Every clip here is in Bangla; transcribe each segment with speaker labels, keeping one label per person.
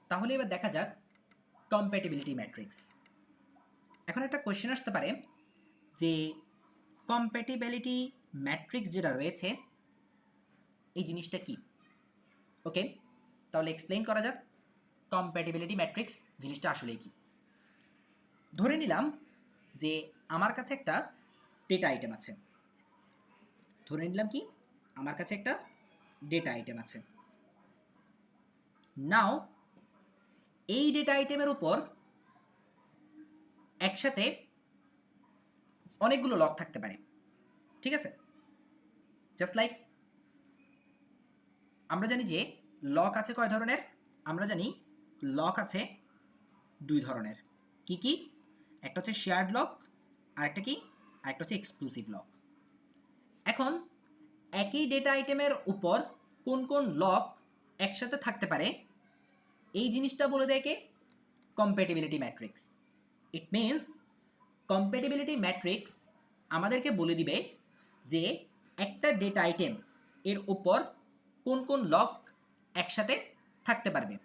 Speaker 1: তাহলে এবার দেখা যাক কম্প্যাটিবিলিটি ম্যাট্রিক্স। এখন একটা কোয়েশ্চেন আসতে পারে যে কম্প্যাটিবিলিটি ম্যাট্রিক্স যেটা রয়েছে এই জিনিসটা কি। ওকে, তাহলে এক্সপ্লেইন করা যাক কম্প্যাটিবিলিটি ম্যাট্রিক্স জিনিসটা আসলে কি। ধরে নিলাম যে আমার কাছে একটা ডেটা আইটেম আছে। ধরে নিলাম কি আমার কাছে একটা ডেটা আইটেম আছে। নাও এই ডেটা আইটেমের উপর একসাথে অনেকগুলো লক থাকতে পারে। ঠিক আছে, জাস্ট লাইক আমরা জানি যে লক আছে কয় ধরনের। আমরা জানি লক আছে দুই ধরনের। কি কি? একটা হচ্ছে শেয়ার্ড লক, আরেকটা কি, আরেকটা হচ্ছে এক্সক্লুসিভ লক। এখন একই ডেটা আইটেমের উপর কোন কোন লক একসাথে থাকতে পারে এই জিনিসটা বলে দেয় কে? Compatibility matrix. It means compatibility matrix আমাদেরকে বলে দিবে যে একটা ডেটা আইটেম এর উপর কোন কোন লক একসাথে থাকতে পারবে।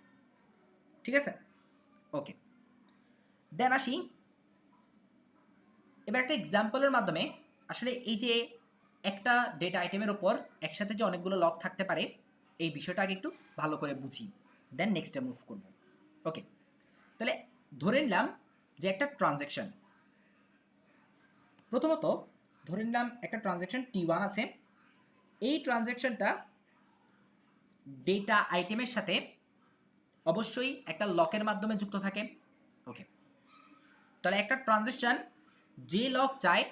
Speaker 1: ঠিক আছে, ওকে। দেন আসি এবার একটা এক্সাম্পলের মাধ্যমে আসলে এই যে একটা ডেটা আইটেমের ওপর একসাথে যে অনেকগুলো লক থাকতে পারে এই বিষয়টা আগে একটু ভালো করে বুঝি, দেন নেক্সটে মুভ করব। ওকে, তাহলে ধরে নিলাম যে একটা ট্রানজ্যাকশন। প্রথমত ধরে নিলাম একটা ট্রানজ্যাকশন T1 আছে। এই ট্রানজ্যাকশনটা ডেটা আইটেমের সাথে অবশ্যই একটা লকের মাধ্যমে যুক্ত থাকে। ওকে, তাহলে একটা ট্রানজ্যাকশন যে লক চায়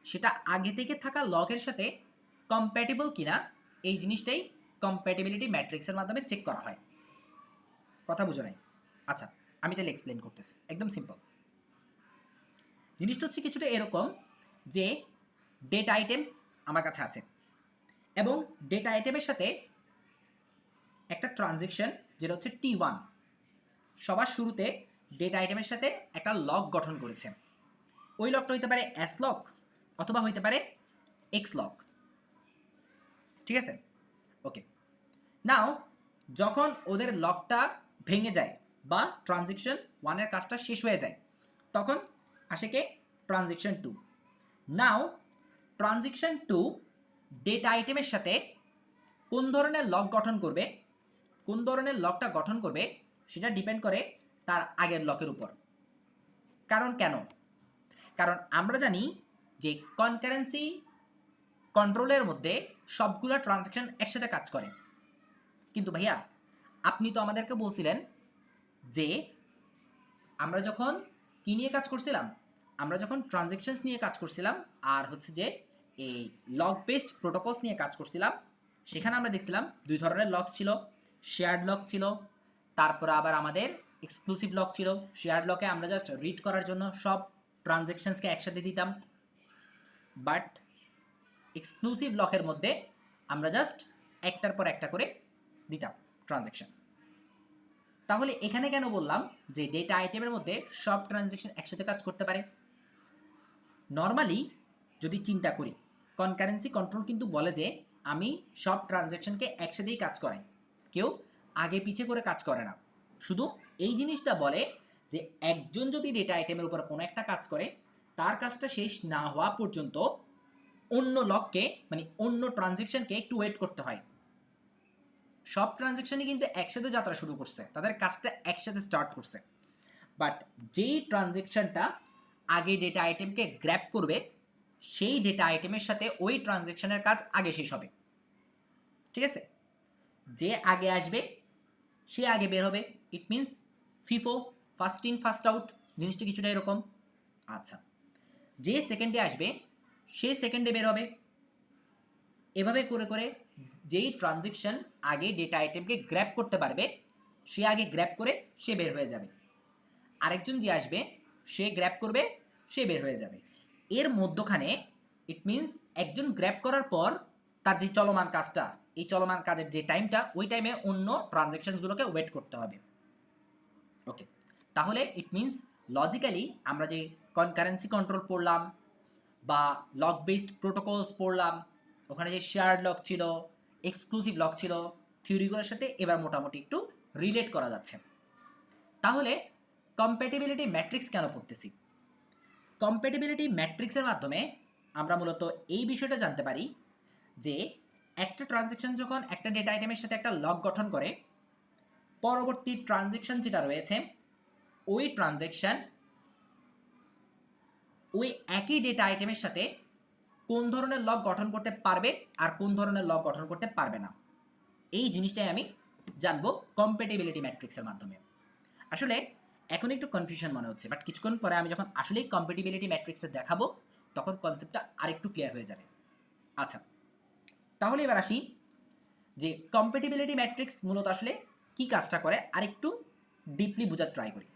Speaker 1: সেটা আগে থেকে থাকা লকের সাথে কম্প্যাটিবল কিনা এই জিনিসটাই কম্প্যাটিবিলিটি ম্যাট্রিক্সের মাধ্যমে চেক করা হয়। কথা বুঝো নাই? আচ্ছা, আমি তাহলে এক্সপ্লেন করতেছি, একদম সিম্পল। জিনিসটা হচ্ছে কিছুটা এরকম যে ডেটা আইটেম আমার কাছে আছে এবং ডেটা আইটেমের সাথে একটা ট্রানজ্যাকশন যেটা হচ্ছে T1 সবার শুরুতে ডেটা আইটেমের সাথে একটা লক গঠন করেছে। ওই লকটা হইতে পারে এস লক অথবা হইতে পারে এক্স লক। ঠিক আছে, ওকে। নাও যখন ওদের লকটা ভেঙে যায় বা ট্রানজ্যাকশন 1 এর কাজটা শেষ হয়ে যায় তখন আসে কে? ট্রানজ্যাকশন 2। নাও ট্রানজ্যাকশন 2 ডেটা আইটেমের সাথে কোন ধরনের লক গঠন করবে, কোন ধরনের লকটা গঠন করবে সেটা ডিপেন্ড করে তার আগের লকের উপর। কারণ কেন? কারণ আমরা জানি যে কনকারেন্সি কন্ট্রোলের মধ্যে সবগুলো ট্রানজ্যাকশন একসাথে কাজ করে। কিন্তু ভাইয়া আপনি তো আমাদেরকে বলছিলেন যে আমরা যখন কি নিয়ে কাজ করছিলাম, আমরা যখন ট্রানজ্যাকশনস নিয়ে কাজ করছিলাম আর হচ্ছে যে এই লক বেসড প্রোটোকলস নিয়ে কাজ করছিলাম, সেখানে আমরা দেখছিলাম দুই ধরনের লক ছিল। শেয়ার্ড লক ছিল, তারপরে আবার আমাদের এক্সক্লুসিভ লক ছিল। শেয়ার্ড লকে আমরা জাস্ট রিড করার জন্য সব ট্রানজ্যাকশনসকে একসাথে দিতাম, বাট এক্সক্লুসিভ লকের মধ্যে আমরা জাস্ট একটার পর একটা করে দিতাম ট্রানজ্যাকশন। তাহলে এখানে কেন বললাম যে ডেটা আইটেমের মধ্যে সব ট্রানজ্যাকশন একসাথে কাজ করতে পারে? নর্মালি যদি চিন্তা করি কনকারেন্সি কন্ট্রোল কিন্তু বলে যে আমি সব ট্রানজ্যাকশনকে একসাথেই কাজ করাই, কেউ আগে পিছে করে কাজ করে না। শুধু এই জিনিসটা বলে যে একজন যদি ডেটা আইটেমের উপর কোনো একটা কাজ করে তার কাজটা শেষ না হওয়া পর্যন্ত অন্য লককে মানে অন্য ট্রানজ্যাকশনকে একটু ওয়েট করতে হয়। সব ট্রানজ্যাকশনই কিন্তু একসাথে যাত্রা শুরু করছে, তাদের কাজটা একসাথে স্টার্ট করছে, বাট যেই ট্রানজ্যাকশনটা আগে ডেটা আইটেমকে গ্র্যাব করবে সেই ডেটা আইটেমের সাথে ওই ট্রানজ্যাকশনের কাজ আগে শেষ হবে। ঠিক আছে, যে আগে আসবে সে আগে বের হবে। It means FIFO, first in first out, জিনিসটা কিছুটা এরকম। আচ্ছা, যে সেকেন্ডে আসবে সে সেকেন্ডে বের হবে। এভাবে করে করে যেই ট্রানজ্যাকশন আগে ডেটা আইটেমকে গ্র্যাব করতে পারবে সে আগে গ্র্যাব করে সে বের হয়ে যাবে, আরেকজন যে আসবে সে গ্র্যাব করবে সে বের হয়ে যাবে। এর মধ্যখানে ইট মিনস একজন গ্র্যাব করার পর তার যে চলমান কাজটা, এই চলমান কাজের যে টাইমটা ওই টাইমে অন্য ট্রানজ্যাকশনসগুলোকে ওয়েট করতে হবে। ওকে, তাহলে ইট মিনস লজিক্যালি আমরা যে কনকারেন্সি কন্ট্রোল পড়লাম বা লক বেসড প্রোটোকলস পড়লাম, ওখানে যে শেয়ার্ড লক ছিল, এক্সক্লুসিভ লক ছিল, থিওরিগুলোর সাথে এবার মোটামুটি একটু রিলেট করা যাচ্ছে। তাহলে কম্প্যাটিবিলিটি ম্যাট্রিক্স কেন পড়তেছি? কম্প্যাটিবিলিটি ম্যাট্রিক্সের মাধ্যমে আমরা মূলত এই বিষয়টা জানতে পারি যে একটা ট্রানজ্যাকশন যখন একটা ডেটা আইটেমের সাথে একটা লক গঠন করে, পরবর্তী ট্রানজ্যাকশন যেটা রয়েছে ওই ট্রানজ্যাকশন ওই একই ডেটা আইটেমের সাথে কোন ধরনের লক গঠন করতে পারবে আর কোন ধরনের লক গঠন করতে পারবে না, এই জিনিসটাই আমি জানবো কম্প্যাটিবিলিটি ম্যাট্রিক্সের মাধ্যমে। আসলে এখন একটু কনফিউশন মনে হচ্ছে, বাট কিছুক্ষণ পরে আমি যখন আসলেই কম্প্যাটিবিলিটি ম্যাট্রিক্সটা দেখাবো তখন কনসেপ্টটা আরেকটু ক্লিয়ার হয়ে যাবে। আচ্ছা, তাহলে এবার আসি যে কম্প্যাটিবিলিটি ম্যাট্রিক্স মূলত আসলে কি কাজটা করে আরেকটু ডিপলি বোঝার ট্রাই করি।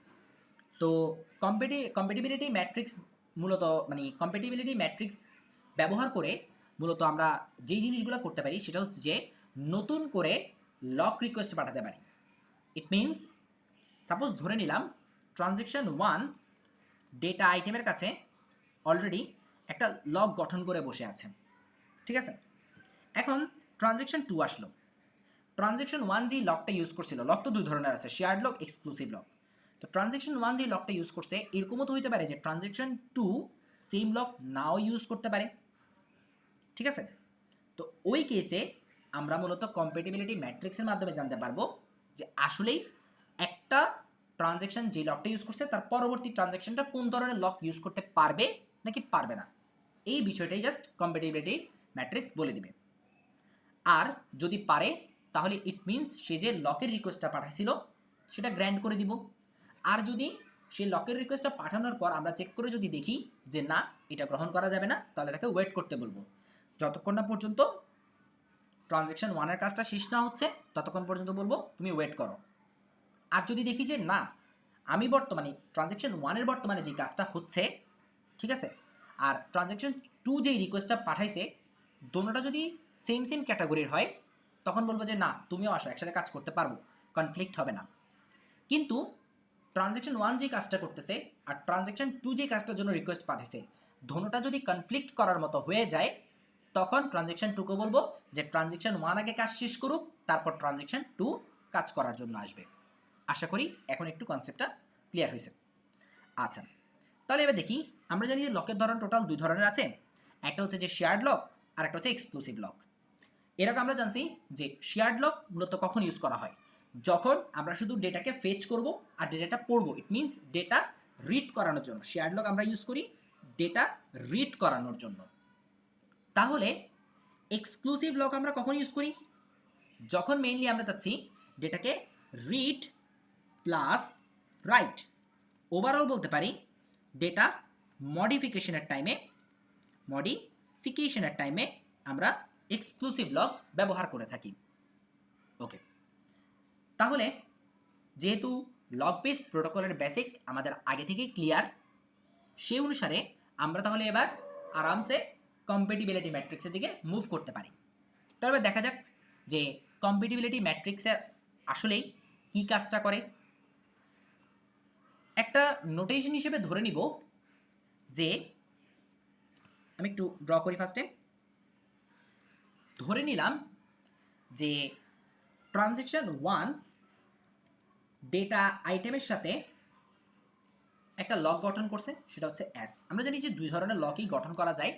Speaker 1: তো কম্প্যাটিবিলিটি ম্যাট্রিক্স মূলত মানে কম্প্যাটিবিলিটি ম্যাট্রিক্স ব্যবহার করে মূলত আমরা যেই জিনিসগুলো করতে পারি সেটা হচ্ছে যে নতুন করে লক রিকোয়েস্ট পাঠাতে পারি। ইট মিনস সাপোজ ধরে নিলাম ট্রানজ্যাকশন 1 ডেটা আইটেমের কাছে অলরেডি একটা লক গঠন করে বসে আছে, ঠিক আছে। এখন ট্রানজ্যাকশন 2 আসলো, ট্রানজ্যাকশন 1 যেই লকটা ইউজ করছিল, লক তো দুই ধরনের আছে, শেয়ার্ড লক, এক্সক্লুসিভ লক। তো ট্রানজ্যাকশন 1 যেই লকটা ইউজ করছে এরকমও তো হইতে পারে যে ট্রানজ্যাকশন 2 সেম লক নাও ইউজ করতে পারে, ঠিক আছে। তো ওই কেসে আমরা মূলত কম্প্যাটিবিলিটি ম্যাট্রিক্সের মাধ্যমে জানতে পারবো যে আসলেই একটা ট্রানজ্যাকশন যে লকটা ইউজ করছে তার পরবর্তী ট্রানজ্যাকশনটা কোন ধরনের লক ইউজ করতে পারবে নাকি পারবে না, এই বিষয়টাই জাস্ট কম্প্যাটিবিলিটি ম্যাট্রিক্স বলে দিবে। আর যদি পারে তাহলে ইট মিনস সে যে লকের রিকোয়েস্টটা পাঠাইছিল সেটা গ্র্যান্ট করে দিব। আর যদি সে লকের রিকোয়েস্টটা পাঠানোর পর আমরা চেক করে যদি দেখি যে না এটা গ্রহণ করা যাবে না, তাহলে তাকে ওয়েট করতে বলবো যতক্ষণ না পর্যন্ত ট্রানজ্যাকশন 1 এর কাজটা শেষ না হচ্ছে, ততক্ষণ পর্যন্ত বলবো তুমি ওয়েট করো। আর যদি দেখি যে না আমি বর্তমানে ট্রানজ্যাকশন 1 এর বর্তমানে যে কাজটা হচ্ছে, ঠিক আছে, আর ট্রানজ্যাকশন 2 যেই রিকোয়েস্টটা পাঠাইছে দোনোটা যদি সেম সেম ক্যাটাগরির হয় তখন বলবো যে না তুমিও আসো একসাথে কাজ করতে পারবো, কনফ্লিক্ট হবে না। কিন্তু ট্রানজ্যাকশন 1 যে কাজটা করতেছে আর ট্রানজ্যাকশন 2 যে কাজটার জন্য রিকোয়েস্ট পাঠিয়েছে দোনোটা যদি কনফ্লিক্ট করার মতো হয়ে যায় তখন ট্রানজ্যাকশন 2 কে বলবো যে ট্রানজ্যাকশন 1 আগে কাজ শেষ করুক, তারপর ট্রানজ্যাকশন 2 কাজ করার জন্য আসবে। আশা করি এখন একটু কনসেপ্টটা ক্লিয়ার হয়েছে। আচ্ছা, তাহলে এবার দেখি, আমরা জানি যে লকের ধরন টোটাল দুই ধরনের আছে, একটা হচ্ছে যে শেয়ার্ড লক আর একটা হচ্ছে এক্সক্লুসিভ লক। এরকম আমরা জানছি যে শেয়ার্ড লক মূলত কখন ইউজ করা হয়, যখন আমরা শুধু ডেটাকে ফেচ করব আর ডেটাটা পড়বো, ইট মিনস ডেটা রিড করানোর জন্য শেয়ার্ড লক আমরা ইউজ করি ডেটা রিড করানোর জন্য। তাহলে এক্সক্লুসিভ লক আমরা কখন ইউজ করি, যখন মেইনলি আমরা চাচ্ছি ডেটাকে রিড প্লাস রাইট, ওভারঅল বলতে পারি ডেটা মডিফিকেশনের টাইমে আমরা এক্সক্লুসিভ লক ব্যবহার করে থাকি। ওকে, তাহলে যেহেতু লক বেসড প্রোটোকলের বেসিক আমাদের আগে থেকেই ক্লিয়ার, সেই অনুসারে আমরা তাহলে এবার আরামসে কম্প্যাটিবিলিটি ম্যাট্রিক্সের দিকে মুভ করতে পারি। তাহলে দেখা যাক যে কম্প্যাটিবিলিটি ম্যাট্রিক্সের আসলেই কী কাজটা করে। একটা নোটেশন হিসেবে ধরে নিব যে আমি একটু ড্র করি ফার্স্টে, ধরে নিলাম যে ট্রানজ্যাকশন 1 ডেটা আইটেমের সাথে একটা লক গঠন করছে, সেটা হচ্ছে এস। আমরা জানি যে দুই ধরনের লকই গঠন করা যায়,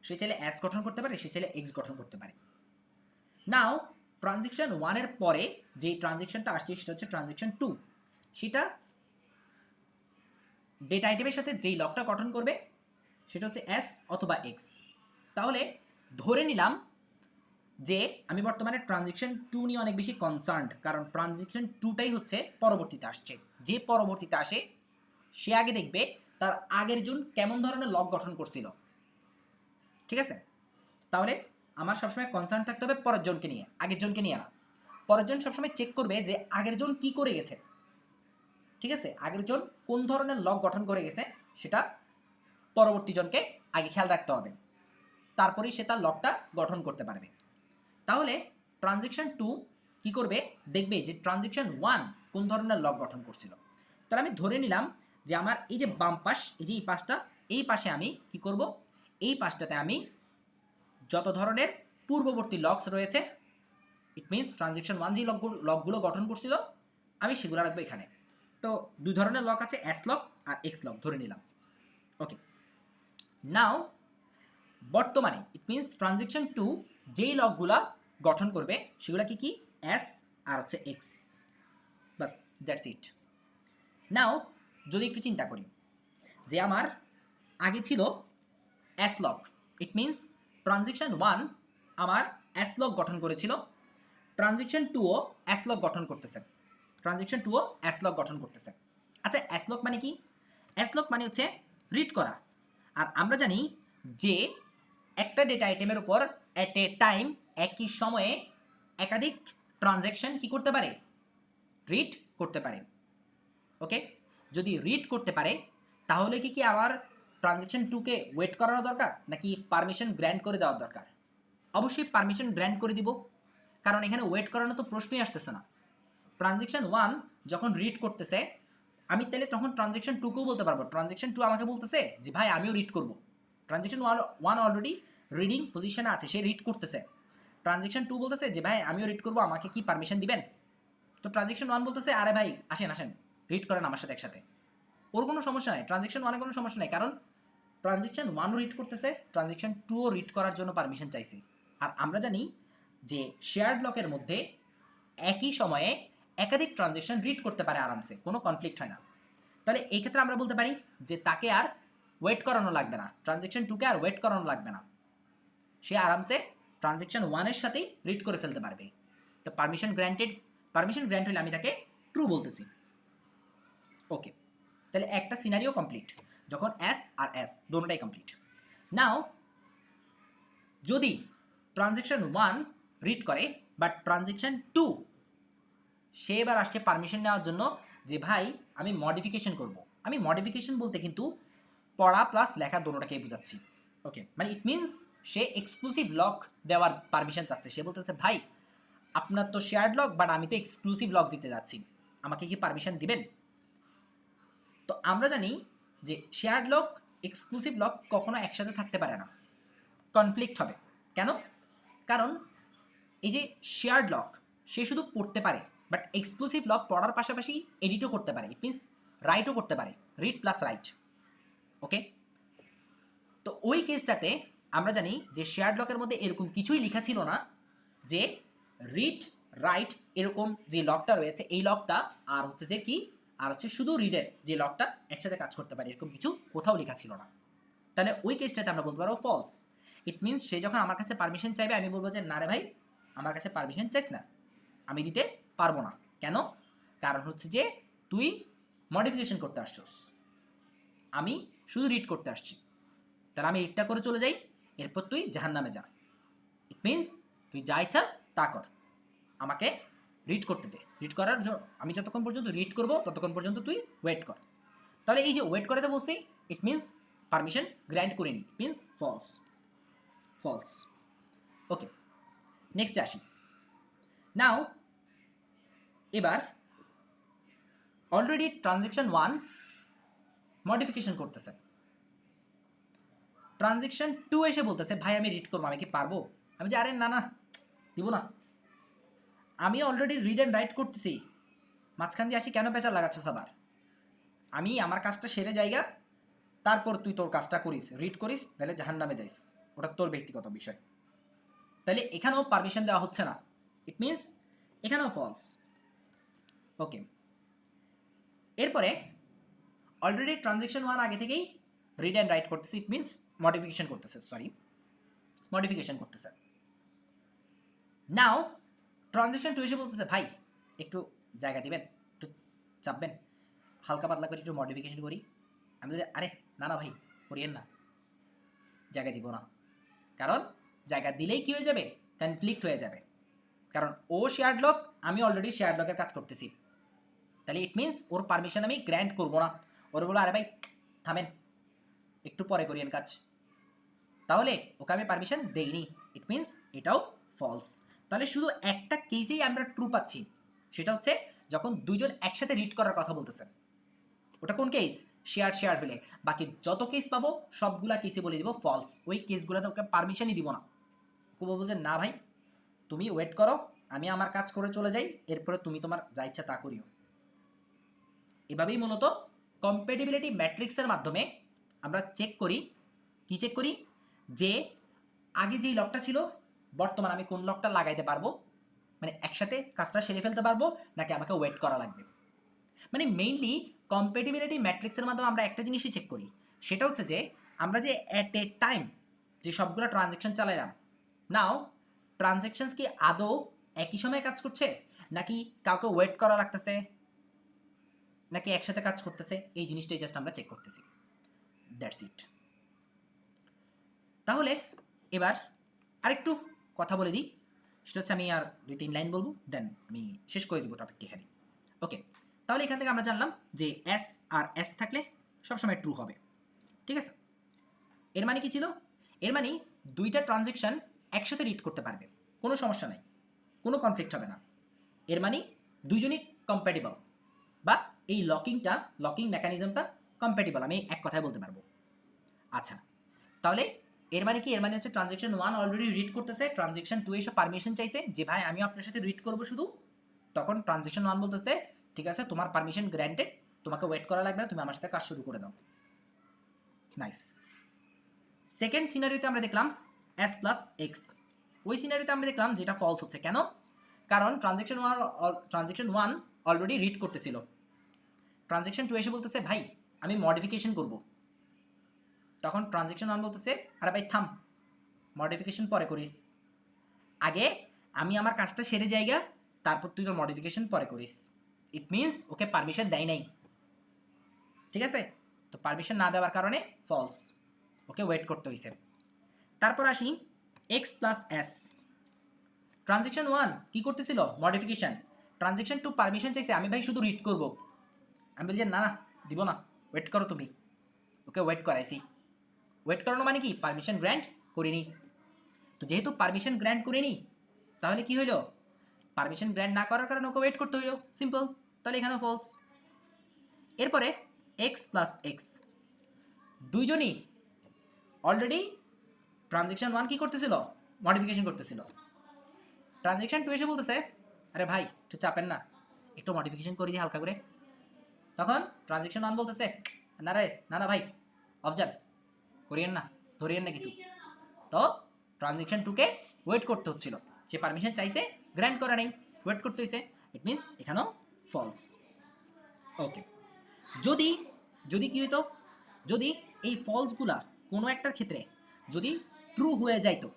Speaker 1: সে চাইলে এস গঠন করতে পারে, সে চাইলে এক্স গঠন করতে পারে। নাও ট্রানজ্যাকশন 1 এর পরে যে ট্রানজ্যাকশনটা আসছে সেটা হচ্ছে ট্রানজ্যাকশন 2, সেটা ডেটা আইটেমের সাথে যেই লকটা গঠন করবে সেটা হচ্ছে এস অথবা এক্স। তাহলে ধরে নিলাম যে আমি বর্তমানে ট্রানজ্যাকশন 2 নিয়ে অনেক বেশি কনসার্নড, কারণ ট্রানজ্যাকশন 2টাই হচ্ছে পরবর্তীতে আসছে, যে পরবর্তীতে আসে সে আগে দেখবে তার আগের জন কেমন ধরনের লক গঠন করছিল, ঠিক আছে। তাহলে আমার সবসময় কনসার্ন থাকতে হবে পরের জনকে নিয়ে, আগের জনকে নিয়ে না। পরের জন সবসময় চেক করবে যে আগের জন কি করে গেছে, ঠিক আছে, আগের জন কোন ধরনের লক গঠন করে গেছে সেটা পরবর্তী জনকে আগে খেয়াল রাখতে হবে, তারপরেই সে তার লকটা গঠন করতে পারবে। তাহলে ট্রানজ্যাকশন 2 কি করবে, দেখবে যে ট্রানজ্যাকশন 1 কোন ধরনের লক গঠন করছিল। তাহলে আমি ধরে নিলাম যে আমার এই যে বাম পাশ, এই যে এই পাশটা, এই পাশে আমি কি করব, এই পাশটাতে আমি যত ধরনের পূর্ববর্তী লকস রয়েছে, ইট মিনস ট্রানজ্যাকশন 1 যে লকগুলো গঠন করছিল আমি সেগুলো রাখবো এখানে। তো দুই ধরনের লক আছে, এস লক আর এক্স লক ধরে নিলাম। ওকে, নাও বর্তমানে ইট মিনস ট্রানজেকশন টু যেই লকগুলা গঠন করবে সেগুলা কি কি, এস আর হচ্ছে এক্স, বাস দ্যাটস ইট। নাও যদি একটু চিন্তা করি যে আমার আগে ছিল S lock, it means transaction one আমার এস লক গঠন করেছিল, ট্রানজেকশন টুও এস লক গঠন করতেছে, ট্রানজেকশন টুও এস লক গঠন করতেছে। আচ্ছা এস লক মানে কি? এস লক মানে হচ্ছে রিড করা। আর আমরা জানি যে একটা ডেটা আইটেমের উপর এট এ টাইম একই সময়ে একাধিক ট্রানজ্যাকশন কি করতে পারে, রিড করতে পারে। ওকে, যদি রিড করতে পারে তাহলে কি আবার ট্রানজ্যাকশন টুকে ওয়েট করানো দরকার নাকি পারমিশন গ্র্যান্ট করে দেওয়ার দরকার? অবশ্যই পারমিশন গ্র্যান্ট করে দিব, কারণ এখানে ওয়েট করানো তো প্রশ্নই আসতেছে না। ট্রানজ্যাকশন ওয়ান যখন রিড করতেছে আমি তাহলে তখন ট্রানজ্যাকশন টুকেও বলতে পারবো, ট্রানজ্যাকশন টু আমাকে বলতেছে যে ভাই আমিও রিড করবো। ট্রানজ্যাকশন ওয়ান অলরেডি রিডিং পজিশনে আছে, সে রিড করতেছে। ট্রানজ্যাকশন টু বলতেছে যে ভাই আমিও রিড করবো, আমাকে কি পারমিশন দিবেন? তো ট্রানজ্যাকশন ওয়ান বলতেছে আরে ভাই আসেন আসেন রিড করেন আমার সাথে একসাথে। ওর কোনো সমস্যা নাই, ট্রানজ্যাকশন ওয়ানে কোনো সমস্যা নাই, কারণ ট্রানজ্যাকশন ওয়ানও রিড করতেছে, ট্রানজ্যাকশন টুও রিড করার জন্য পারমিশন চাইছে। আর আমরা জানি যে শেয়ার্ড লকের মধ্যে একই সময়ে একাধিক ট্রানজ্যাকশন রিড করতে পারে আরামসে, কোনো কনফ্লিক্ট হয় না। তাহলে এই ক্ষেত্রে আমরা বলতে পারি যে তাকে আর ওয়েট করানো লাগবে না, ট্রানজ্যাকশন টুকে আর ওয়েট করানো লাগবে না, সে আরামসে ট্রানজ্যাকশন ওয়ানের সাথেই রিড করে ফেলতে পারবে। তো পারমিশন গ্র্যান্টেড, পারমিশন গ্র্যান্ট হলে আমি তাকে ট্রু বলতেছি। ওকে, তাহলে একটা সিনারিও কমপ্লিট, যখন এস আর এস দুটোটাই কমপ্লিট। নাও যদি ট্রানজ্যাকশন ওয়ান রিড করে বাট ট্রানজ্যাকশন টু সে এবার আসছে পারমিশন নেওয়ার জন্য যে ভাই আমি মডিফিকেশন করব। আমি মডিফিকেশন বলতে কিন্তু পড়া প্লাস লেখা দুটোটাকেই বোঝাচ্ছি। ওকে, মানে it means say exclusive lock দেওয়ার পারমিশন চাচ্ছে। সে বলতেছে ভাই আপনার তো শেয়ার্ড লক বাট আমি তো এক্সক্লুসিভ লক দিতে যাচ্ছি, আমাকে কি পারমিশন দিবেন? তো আমরা জানি যে শেয়ার্ড লক এক্সক্লুসিভ লক কখনো একসাথে থাকতে পারে না, কনফ্লিক্ট হবে। কেন? কারণ এই যে শেয়ার্ড লক সে শুধু পড়তে পারে, বাট এক্সক্লুসিভ লক পড়ার পাশাপাশি এডিটও করতে পারে, ইট মিনস রাইটও করতে পারে, রিড প্লাস রাইট। ওকে, তো ওই কেসটাতে আমরা জানি যে শেয়ার্ড লকের মধ্যে এরকম কিছুই লেখা ছিল না যে রিড রাইট এরকম যে লকটা রয়েছে এই লকটা আর হচ্ছে যে কি আর হচ্ছে শুধু রিডের যে লকটা একসাথে কাজ করতে পারে, এরকম কিছু কোথাও লেখা ছিল না। তাহলে ওই কেসটাতে আমরা বলতে পারবো ফলস। ইট মিনস সে যখন আমার কাছে পারমিশন চাইবে আমি বলবো যে না রে ভাই আমার কাছে পারমিশন চাইস না, আমি দিতে পারবো না। কেন? কারণ হচ্ছে যে তুই মডিফিকেশন করতে আসছস, আমি শুধু রিড করতে আসছি। তাহলে আমি রিডটা করে চলে যাই, এরপর তুই জাহান্নামে যা। ইট মিনস তুই যা ইচ্ছা তা কর, আমাকে রিড করতে দে। রিড করার আমি যতক্ষণ পর্যন্ত রিড করবো ততক্ষণ পর্যন্ত তুই ওয়েট কর। তাহলে এই যে ওয়েট করাতে বলছি ইট মিনস পারমিশন গ্র্যান্ট করে নি, মিনস ফলস। ফলস। ওকে, নেক্সটে আসি। নাও এবার অলরেডি ট্রানজ্যাকশন ওয়ান মডিফিকেশন করতেছে, ট্রানজ্যাকশন টু এসে বলতেছে ভাই আমি রিড করবো, আমি কি পারবো? আমি যে আরে না না দিব না, আমি অলরেডি রিড অ্যান্ড রাইট করতেছি, মাঝখান দিয়ে আসি কেন পেঁচা লাগাচ্ছ আবার? আমি আমার কাজটা সেরে জায়গা, তারপর তুই তোর কাজটা করিস, রিড করিস, তাহলে জাহান্নামে যাইস, ওটা তোর ব্যক্তিগত বিষয়। তাহলে এখানেও পারমিশন দেওয়া হচ্ছে না, ইট মিনস এখানেও ফলস। ওকে, এরপরে অলরেডি ট্রানজ্যাকশন ওয়ান আগে থেকেই রিড অ্যান্ড রাইট করতেছে, ইট মিনস মডিফিকেশন করতেছে, সরি মডিফিকেশন করতেছে। নাও ট্রানজ্যাকশন টু এসে বলতেছে ভাই একটু জায়গা দিবেন, একটু চাপবেন, হালকা পাতলা করে একটু মডিফিকেশন করি। আমি বলছি আরে না না ভাই করিয়েন না, জায়গা দিব না। কারণ জায়গা দিলেই কী হয়ে যাবে, কনফ্লিক্ট হয়ে যাবে। কারণ ও শেয়ার্ড লক, আমি অলরেডি শেয়ার্ড লকের কাজ করতেছি, তাহলে ইট মিনস ওর পারমিশন আমি গ্র্যান্ট করবো না। ওর বলো আরে ভাই থামেন একটু পরে করিয়েন কাজ, তাহলে ওকে আমি পারমিশন দেইনি, ইট মিনস এটাও ফলস। তাহলে শুধু একটা কেসেই আমরা ট্রু পাচ্ছি, সেটা হচ্ছে যখন দুজন একসাথে রিড করার কথা বলতেছেন। ওটা কোন কেস? শেয়ার হলে। বাকি যত কেস পাবো সবগুলা কেসে বলে দিব ফলস, ওই কেসগুলোতে ওকে পারমিশনই দিব না। ওকে বলবো যে না ভাই তুমি ওয়েট করো, আমি আমার কাজ করে চলে যাই, এরপরে তুমি তোমার যা ইচ্ছা তা করিও। এভাবেই মূলত কম্প্যাটিবিলিটি ম্যাট্রিক্সের মাধ্যমে আমরা চেক করি, কি চেক করি, যে আগে যেই লকটা ছিল বর্তমান আমি কোন লকটা লাগাইতে পারবো, মানে একসাথে কাজটা সেরে ফেলতে পারবো নাকি আমাকে ওয়েট করা লাগবে। মানে মেইনলি কম্প্যাটিবিলিটি ম্যাট্রিক্সের মাধ্যমে আমরা একটা জিনিসই চেক করি, সেটা হচ্ছে যে আমরা যে অ্যাট এ টাইম যে সবগুলো ট্রানজ্যাকশন চালাইলাম, নাও ট্রানজ্যাকশনস কি আদৌ একই সময়ে কাজ করছে নাকি কাউকে ওয়েট করা লাগতেছে নাকি একসাথে কাজ করতেছে, এই জিনিসটাই জাস্ট আমরা চেক করতেছি। That's it. তাহলে এবার আরেকটু কথা বলে দিই, সেটা হচ্ছে আমি আর 2-3 লাইন বলবো, দেন আমি শেষ করে দিব টপিকটি এখানে। ওকে, তাহলে এখান থেকে আমরা জানলাম যে এস আর এস থাকলে সবসময় ট্রু হবে, ঠিক আছে। এর মানে কি ছিল? এর মানে দুইটা ট্রানজ্যাকশন একসাথে রিড করতে পারবে, কোনো সমস্যা নাই, কোনো কনফ্লিক্ট হবে না। এর মানে দুইজনই কম্প্যাটিবল, বা এই লকিং মেকানিজমটা কম্প্যাটিবল, আমি এক কথায় বলতে পারবো। আচ্ছা, তাহলে এর মানে কি? এর মানে হচ্ছে ট্রানজ্যাকশন 1 অলরেডি রিড করতেছে, ট্রানজ্যাকশন 2 এসে পারমিশন চাইছে যে ভাই আমিও আপনার সাথে রিড করবো শুধু, তখন ট্রানজ্যাকশন 1 বলতেছে ঠিক আছে তোমার পারমিশন গ্র্যান্টেড, তোমাকে ওয়েট করা লাগবে না, তুমি আমার সাথে কাজ শুরু করে দাও। নাইস। সেকেন্ড সিনারিওতে আমরা দেখলাম এস প্লাস এক্স, ওই সিনারিওতে আমরা দেখলাম যেটা ফলস হচ্ছে। কেন? কারণ ট্রানজ্যাকশন 1 অলরেডি রিড করতেছিল, ট্রানজ্যাকশন 2 এসে বলতেছে ভাই আমি মডিফিকেশন করব, তখন ট্রানজ্যাকশন 1 বলতেছে আরে ভাই থাম, মডিফিকেশন পরে করিস, আগে আমি আমার কাজটা সেরে যাইগা তারপর তুই তোর মডিফিকেশন পরে করিস। ইট মিনস ওকে পারমিশন দেয় নাই, ঠিক আছে। তো পারমিশন না দেওয়ার কারণে ফলস, ওকে ওয়েট করতে হয়েছে। তারপর আসি এক্স প্লাস এস, ট্রানজ্যাকশন 1 কি করতেছিল? মডিফিকেশন। ট্রানজ্যাকশন 2 পারমিশন চাইছে আমি ভাই শুধু রিড করব, আমি বলি যে না না দিব না, ওয়েট করো তুমি, ওকে ওয়েট করাইছি। ওয়েট করানো মানে কি? পারমিশন গ্র্যান্ট করিনি। তো যেহেতু পারমিশন গ্র্যান্ট করিনি, তাহলে কি হইলো? পারমিশন গ্র্যান্ট না করার কারণে ওকে ওয়েট করতে হইলো, সিম্পল। তাহলে এখানে ফলস। এরপরে এক্স প্লাস এক্স, দুইজনই অলরেডি ট্রানজ্যাকশন 1 কি করতেছিল? মডিফিকেশন করতেছিল। ট্রানজ্যাকশন 2 এসে বলতেছে আরে ভাই একটু চাপেন না, একটু মডিফিকেশন করে দিই হালকা করে। তখন ট্রানজ্যাকশন 1 বলতেছে না রে না না ভাই অফজান করিয়েন না, ধরিয়েন না কিছু। তো ট্রানজ্যাকশন 2 কে ওয়েট করতে হচ্ছিল, সে পারমিশন চাইছে গ্র্যান্ট করা নেই, ওয়েট করতে হয়েছে। ইট মিনস এখানেও ফলস। ওকে, যদি যদি কি হইতো, যদি এই ফলসগুলা কোনো একটার ক্ষেত্রে যদি ট্রু হয়ে যাইতো,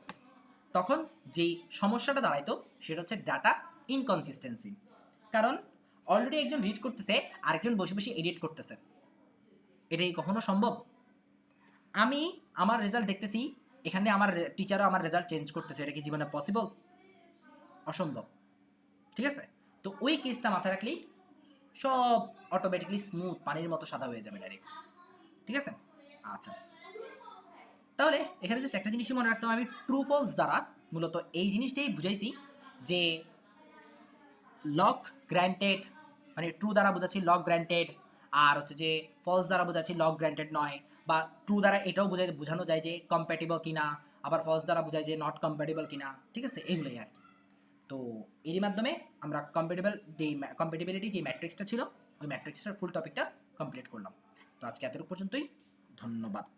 Speaker 1: তখন যেই সমস্যাটা দাঁড়াইতো সেটা হচ্ছে ডাটা ইনকনসিস্টেন্সি। কারণ অলরেডি একজন রিড করতেছে, আরেকজন বসে বসে এডিট করতেছে, এটাই কখনো সম্ভব? আমি আমার রেজাল্ট দেখতেছি, এখানে আমার টিচারও আমার রেজাল্ট চেঞ্জ করতেছে, এটা কি জীবনে পসিবল? অসম্ভব, ঠিক আছে। তো ওই কেসটা মাথায় রাখলেই সব অটোমেটিকলি স্মুথ পানির মতো সাদা হয়ে যাবে ডাইরেক্ট, ঠিক আছে। আচ্ছা, তাহলে এখানে জাস্ট একটা জিনিসই মনে রাখতে হবে, আমি ট্রু ফলস দ্বারা মূলত এই জিনিসটাই বুঝাইছি যে লক গ্র্যান্টেড, মানে ট্রু দ্বারা বোঝাচ্ছি লক গ্র্যান্টেড, আর হচ্ছে যে ফলস দ্বারা বোঝাচ্ছি লক গ্র্যান্টেড নয়, বা ট্রু দ্বারা এটাও বোঝানো যায় যে কম্প্যাটিবল কিনা, আবার ফলস দ্বারা বোঝায় যে নট কম্প্যাটিবল কিনা, ঠিক আছে, এগুলোই আর কি। তো এরই মাধ্যমে আমরা কম্প্যাটিবিলিটি যে ম্যাট্রিক্সটা ছিল ওই ম্যাট্রিক্সটার ফুল টপিকটা কমপ্লিট করলাম। তো আজকে এতটুকু পর্যন্তই, ধন্যবাদ।